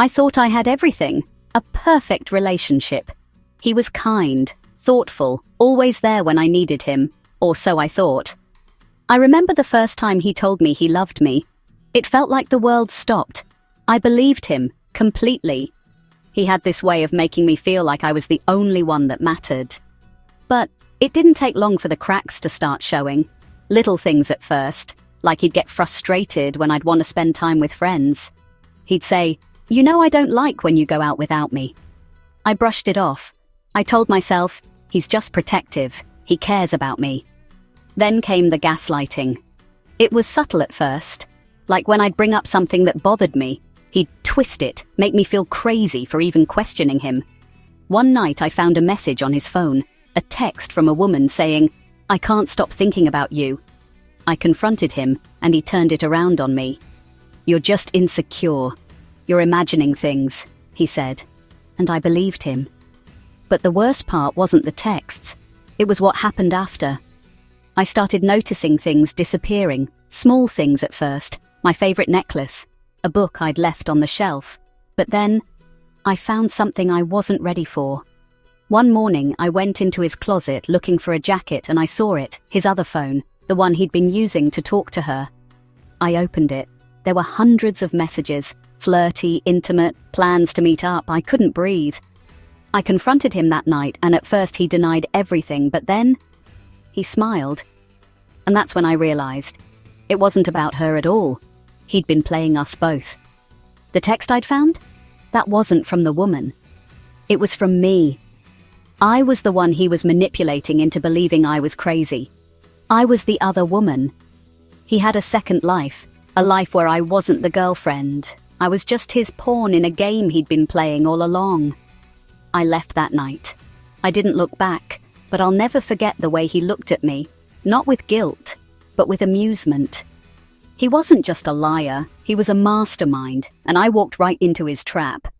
I thought I had everything, a perfect relationship. He was kind, thoughtful, always there when I needed him, or so I thought. I remember the first time he told me he loved me. It felt like the world stopped. I believed him, completely. He had this way of making me feel like I was the only one that mattered. But it didn't take long for the cracks to start showing. Little things at first, like he'd get frustrated when I'd want to spend time with friends. He'd say, "You know I don't like when you go out without me." I brushed it off. I told myself, he's just protective, he cares about me. Then came the gaslighting. It was subtle at first, like when I'd bring up something that bothered me, he'd twist it, make me feel crazy for even questioning him. One night I found a message on his phone, a text from a woman saying, "I can't stop thinking about you." I confronted him, and he turned it around on me. "You're just insecure. You're imagining things," he said, and I believed him. But the worst part wasn't the texts, it was what happened after. I started noticing things disappearing, small things at first, my favorite necklace, a book I'd left on the shelf. But then, I found something I wasn't ready for. One morning, I went into his closet looking for a jacket and I saw it, his other phone, the one he'd been using to talk to her. I opened it. There were hundreds of messages, flirty, intimate, plans to meet up. I couldn't breathe. I confronted him that night, and at first he denied everything, but then he smiled. And that's when I realized it wasn't about her at all. He'd been playing us both. The text I'd found? That wasn't from the woman. It was from me. I was the one he was manipulating into believing I was crazy. I was the other woman. He had a second life, a life where I wasn't the girlfriend. I was just his pawn in a game he'd been playing all along. I left that night. I didn't look back, but I'll never forget the way he looked at me, not with guilt, but with amusement. He wasn't just a liar, he was a mastermind, and I walked right into his trap.